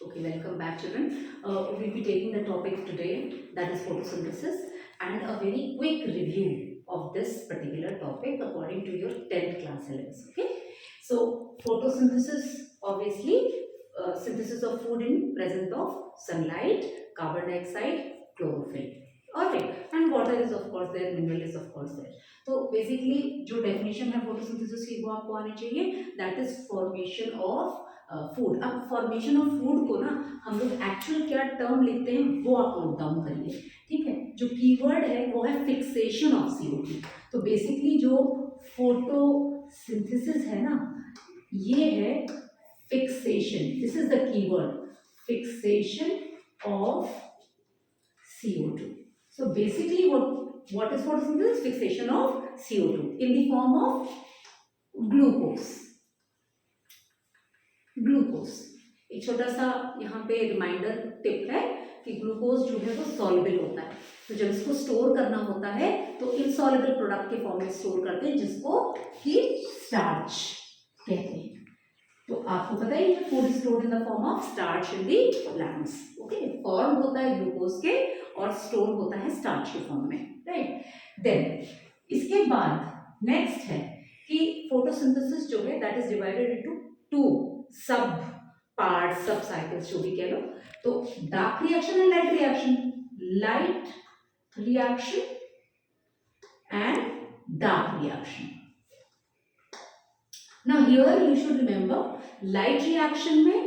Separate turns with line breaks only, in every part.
Okay, welcome back, children. We'll be taking the topic today, that is photosynthesis, and a very quick review of this particular topic according to your 10th class syllabus. Okay, so photosynthesis, obviously, synthesis of food in presence of sunlight, carbon dioxide, chlorophyll. Alright, and water is of course there, mineral is of course there. तो basically जो definition है photosynthesis की वो आपको आनी चाहिए, that is formation of food. अब formation of food को ना हम लोग एक्चुअल क्या टर्म लिखते हैं वो आप नोट डाउन करिए, ठीक है. जो कीवर्ड है वो है फिक्सेशन ऑफ CO2. तो बेसिकली जो फोटोसिंथेसिस है ना ये है fixation. This is the keyword, fixation of CO2. So basically what is photosynthesis? Fixation of CO2 in the form of glucose. Glucose एक छोटा सा यहाँ पे रिमाइंडर टिप है कि ग्लूकोज जो है वो सॉल्युबल होता है. तो जब इसको स्टोर करना होता है तो इनसॉल्युबल प्रोडक्ट के फॉर्म में स्टोर करते हैं जिसको कि स्टार्च कहते हैं. तो आपको पता ही है food stored in the form of starch in the plants. Okay, form होता है ग्लूकोज के और स्टोर होता है स्टार्च के फॉर्म में, राइट. देन इसके बाद नेक्स्ट है कि फोटोसिंथेसिस जो है that is divided into two सब पार्ट, सब साइकिल्स जो भी कह लो. तो dark reaction and light reaction, light reaction and dark reaction. Now here you should remember light reaction में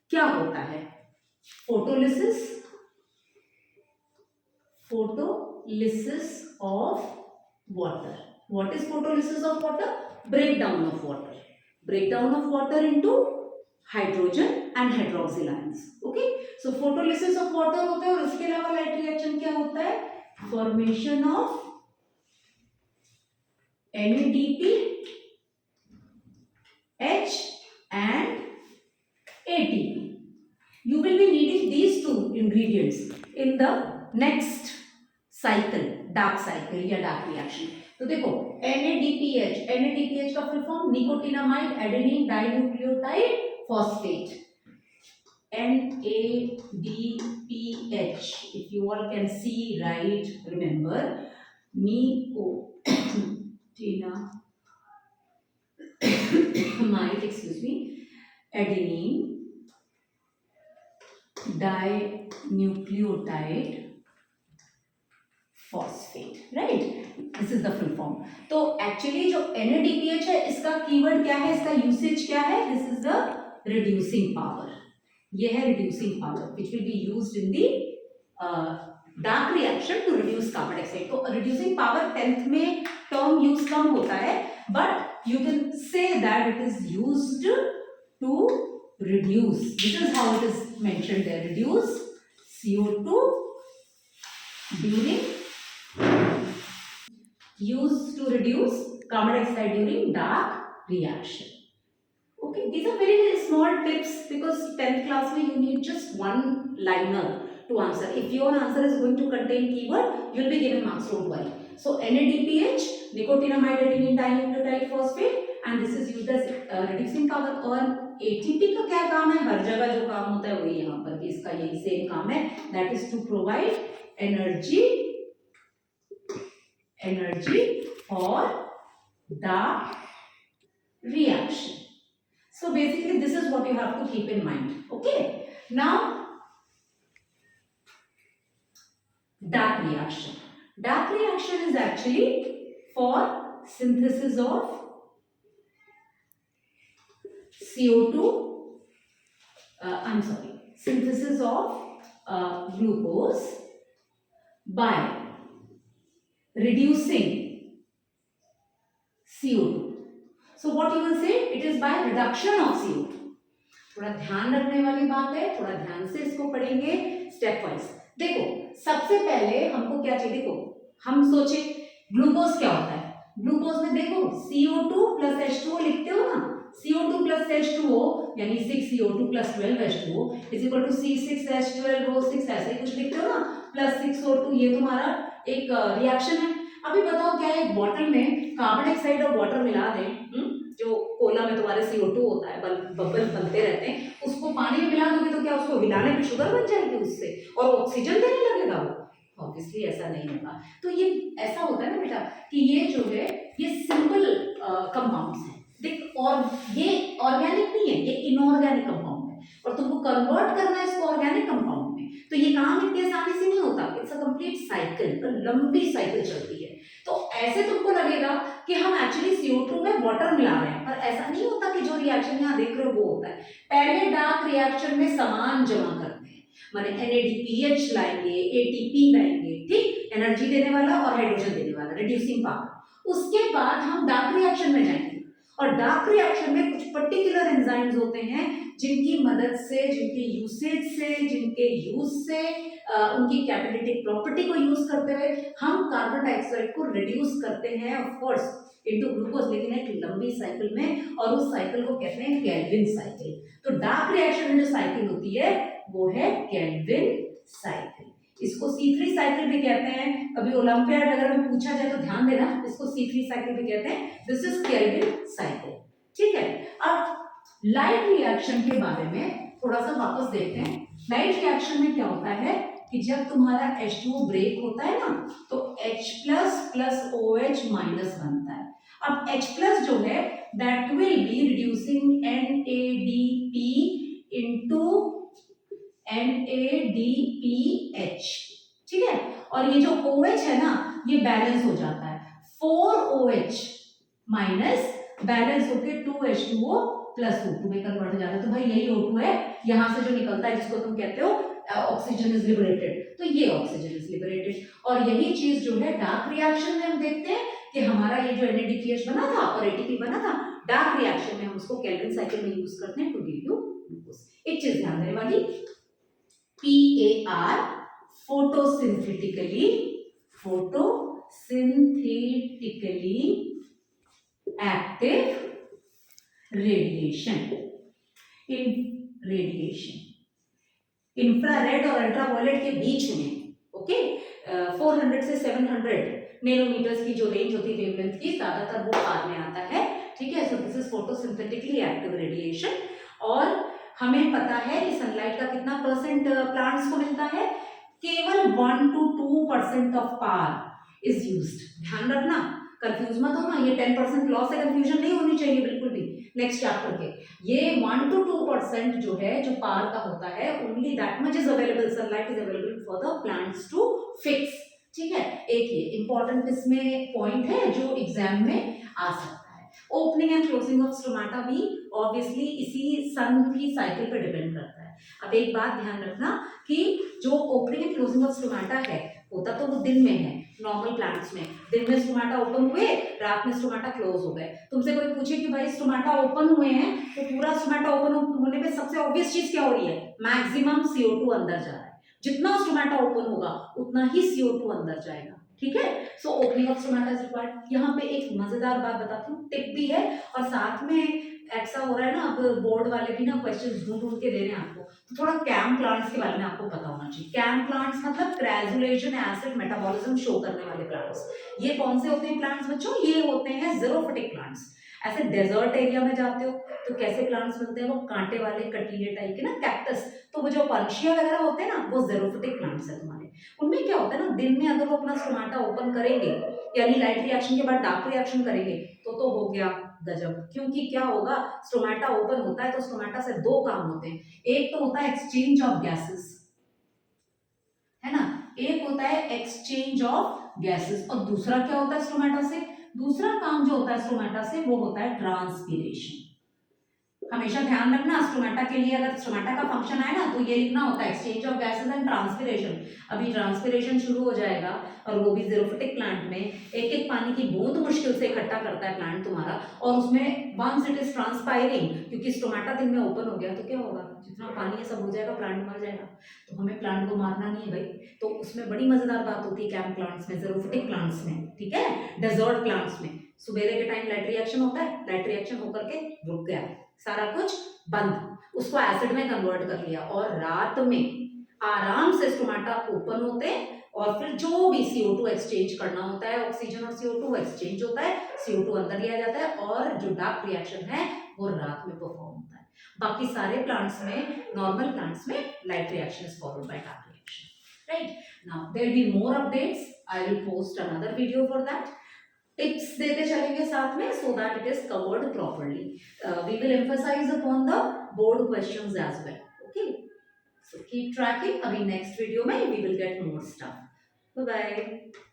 क्या होता है? Photolysis, photolysis of water. What is photolysis of water? Breakdown of water. Breakdown of water into hydrogen and hydroxyl ions. Okay, so photolysis of water होता है और उसके अलावा light reaction क्या होता है? Formation of NADP, H and ATP. You will be needing these two ingredients in the next cycle, dark cycle या dark reaction. तो देखो NADPH, NADPH का full form nicotinamide adenine dinucleotide phosphate. NADPH, if you all can see, right, remember nicotinamide, excuse me, adenine dinucleotide phosphate, right? This is the full form. तो actually जो NADPH है इसका keyword क्या है, इसका usage क्या है? This is the reducing power. ये है reducing power which will be used in the dark reaction to reduce carbon dioxide. तो reducing power 10th में term use कम होता है but you can say that it is used to reduce. This is how it is mentioned there. Reduce CO2 during used to reduce carbon dioxide during dark reaction. Okay, these are very, very small tips because 10th class mein you need just one liner to answer. If your answer is going to contain keyword, you will be given marks, don't worry. So NADPH, nicotinamide adenine dinucleotide phosphate, and this is used as reducing power. और ATP का क्या काम है? हर जगह जो काम होता है वही यहाँ पर भी इसका यही सेम काम है, that is to provide energy for the reaction. So basically this is what you have to keep in mind. Okay, now dark reaction. Dark reaction is actually for synthesis of CO2, synthesis of glucose by reducing CO2. So what you will say? It is by reduction of CO2. थोड़ा ध्यान रखने वाली बात है, थोड़ा ध्यान से इसको पढ़ेंगे स्टेप वाइज. देखो सबसे पहले हमको क्या चाहिए, देखो हम सोचे ग्लूकोज क्या होता है. ग्लूकोज में देखो CO2 plus H2O लिखते हो ना. CO2 plus H2O यानी 6CO2 plus 12H2O is equal to C6H12O6 ऐसे ही कुछ लिखते हो ना, plus 6O2. ये तुम्हारा एक रिएक्शन है. अभी बताओ क्या एक बॉटल में कार्बन डाइऑक्साइड और वाटर मिला दें, जो कोला में तुम्हारे CO2 होता है, बबल बनते रहते हैं, उसको पानी में मिला दोगे तो क्या उसको हिलाने पे शुगर बन जाएगी उससे और ऑक्सीजन देने लगेगा वो? ऑब्वियसली ऐसा नहीं होगा। तो ये ऐसा होता है ना बेटा कि ये जो है ये सिंपल कंपाउंड्स हैं देख, और ये ऑर्गेनिक नहीं है, ये इनऑर्गेनिक कंपाउंड है और तुमको कन्वर्ट करना है इसको ऑर्गेनिक कंपाउंड में, तो ये काम इतनी आसानी से नहीं होता। इट्स अ कंप्लीट साइकिल, लंबी साइकिल चलती है। तो ऐसे तुमको लगेगा कि हम एक्चुअली CO2 में वाटर मिला रहे हैं, पर ऐसा नहीं होता कि जो रिएक्शन यहाँ देख रहे हो वो होता है। पहले डार्क रिएक्शन में सामान जमा करते हैं, माने NADPH लाएंगे, ATP लाएंगे, ठीक, एनर्जी देने वाला और हाइड्रोजन देने वाला, रिड्यूसिंग पावर। उसके बाद हम डार्क रिएक्शन में जाएंगे और डार्क रिएक्शन में कुछ पर्टिकुलर एंजाइम्स होते हैं जिनकी मदद से, जिनके यूसेज से, जिनके यूज से, उनकी कैटालिटिक प्रॉपर्टी को यूज करते हुए हम कार्बन डाइऑक्साइड को रिड्यूस करते हैं ऑफ कोर्स इनटू ग्लूकोज, लेकिन एक लंबी साइकिल में, और उस साइकिल को कहते हैं केल्विन साइकिल। तो डार्क रिएक्शन में जो साइकिल होती है वो है केल्विन साइकिल। इसको C3 साइकिल भी कहते हैं। अभी ओलंपियाड वगैरह में पूछा जाए तो ध्यान देना, इसको C3 साइकिल भी कहते हैं। दिस इज केल्विन साइकिल, ठीक है। अब लाइट रिएक्शन के बारे में थोड़ा सा वापस देखते हैं। लाइट रिएक्शन में क्या होता है कि जब तुम्हारा H2O ब्रेक होता है ना तो H प्लस OH माइनस बनता है। अब H जो है that will be reducing NADP into NADPH, ठीक है। और ये जो OH है ना ये बैलेंस हो जाता है, 4OH माइनस बैलेंस होकर 2H2O प्लस O2 में कन्वर्ट हो जाता है। तो भाई यही O2 है, यहां से जो निकलता है जिसको तुम कहते हो ऑक्सीजन इज लिबरेटेड, तो ये ऑक्सीजन इज लिबरेटेड। और यही चीज जो है डार्क रिएक्शन में हम देखते हैं कि हमारा ये जो NADPH बना था और ATP बना था, डार्क रिएक्शन में हम उसको केल्विन साइकिल में यूज करते हैं टू गिव यू ग्लूकोज। एक चीज ध्यान देने वाली, PAR photosynthetically active radiation. Infrared और अल्ट्रावायलेट के बीच में, ओके, 400 से 700 नैनोमीटर्स की जो रेंज होती है वेवलेंथ की, ज्यादातर वो पार में आता है, ठीक है। So this is photosynthetically active radiation. और हमें पता है कि सनलाइट का कितना परसेंट प्लांट्स को मिलता है, केवल 1 to 2% of power is used. ध्यान रखना, कंफ्यूज मत होना, ये 10% लॉस से कंफ्यूजन नहीं होनी चाहिए बिल्कुल भी। नेक्स्ट चैप्टर के ये 1 to 2% जो है, जो पावर का होता है, only that much is available, sunlight is available for the plants to fix, ठीक है। एक ये इंपॉर्टेंट इसमें पॉइंट है जो एग्जाम में आ सकता है। Opening and closing of stomata भी ऑब्वियसली इसी सन की साइकिल पे डिपेंड करता है। अब एक बात ध्यान रखना कि जो opening and closing of stomata है होता तो वो दिन में है, नॉर्मल प्लांट्स में दिन में स्टोमाटा ओपन हुए, रात में स्टोमाटा क्लोज हो गए। तुमसे कोई पूछे कि भाई स्टोमाटा ओपन हुए हैं तो पूरा स्टोमाटा ओपन होने पे सबसे ऑब्वियस चीज क्या हो रही है, मैक्सिमम CO2 अंदर जा रहा है। जितना स्टोमाटा ओपन होगा उतना ही CO2 अंदर जाएगा, ठीक है। So opening of stomata is required. यहाँ पे एक मजेदार बात बताती हूँ, टिप भी है और साथ में ऐसा हो रहा है ना, अब बोर्ड वाले भी ना क्वेश्चंस ढूंढ के दे रहे हैं आपको, तो थोड़ा कैम प्लांट्स के बारे में आपको पता होना चाहिए। कैम प्लांट्स मतलब क्रेजुलेशन एसिड मेटाबॉलिज्म शो करने वाले प्लांट्स। ये कौन से होते हैं प्लांट्स बच्चों, ये होते हैं ज़ेरोफिटिक प्लांट्स। ऐसे डेजर्ट एरिया में जाते हो तो कैसे प्लांट्स मिलते हैं, वो कांटे वाले कटीले टाइप के ना, कैक्टस। तो वो जो पंशिया वगैरह होते हैं ना, वो ज़ेरोफिटिक प्लांट्स है तुम्हारे। उनमें क्या होता है ना, दिन में अगर वो अपना स्टोमाटा ओपन करेंगे, यानी लाइट रिएक्शन के बाद डार्क रिएक्शन करेंगे, तो हो गया गजब। क्योंकि क्या होगा, स्टोमाटा ओपन होता है तो स्टोमाटा से दो काम होते हैं। एक तो होता है एक्सचेंज ऑफ गैसेस, है ना, एक होता है एक्सचेंज ऑफ गैसेस, और दूसरा क्या होता है स्टोमाटा से, दूसरा काम जो होता है स्टोमाटा से वो होता है ट्रांसपीरेशन। हमेशा ध्यान रखना, स्टोमाटा के लिए अगर स्टोमाटा का फंक्शन आए ना तो ये लिखना होता है exchange of gases and transpiration. अभी ट्रांसपीरेशन शुरू हो जाएगा और वो भी ज़ेरोफिटिक प्लांट में एक एक पानी की बूंद मुश्किल से इकट्ठा करता है प्लांट तुम्हारा, और उसमें वंस इट इज ट्रांसपायरिंग, क्योंकि स्टोमाटा दिन में ओपन हो गया तो क्या होगा, जितना पानी है सब हो जाएगा, प्लांट मर जाएगा। तो हमें प्लांट को मारना नहीं है भाई। तो उसमें बड़ी मजेदार बात होती है कैम प्लांट्स में, ज़ेरोफिटिक प्लांट्स में, ठीक है। डेजर्ट प्लांट्स में सुबेरे के टाइम लाइट रिएक्शन होता है, लाइट रिएक्शन होकर के रुक गया, सारा कुछ बंद, उसको एसिड में कन्वर्ट कर लिया, और रात में आराम से स्टोमाटा ओपन होते हैं और फिर जो भी CO2 एक्सचेंज करना होता है, ऑक्सीजन और CO2 एक्सचेंज होता है, CO2 अंदर लिया जाता है, और जो डार्क रिएक्शन है वो रात में परफॉर्म होता है। बाकी सारे प्लांट्स में, नॉर्मल प्लांट्स में light reaction is followed by dark reaction, right? Now there will be more updates, I will post another video for that. Tips देते चलेंगे साथ में so that it is covered properly. We will emphasise upon the board questions as well, okay? So keep tracking, अभी next video में we will get more stuff. Bye bye.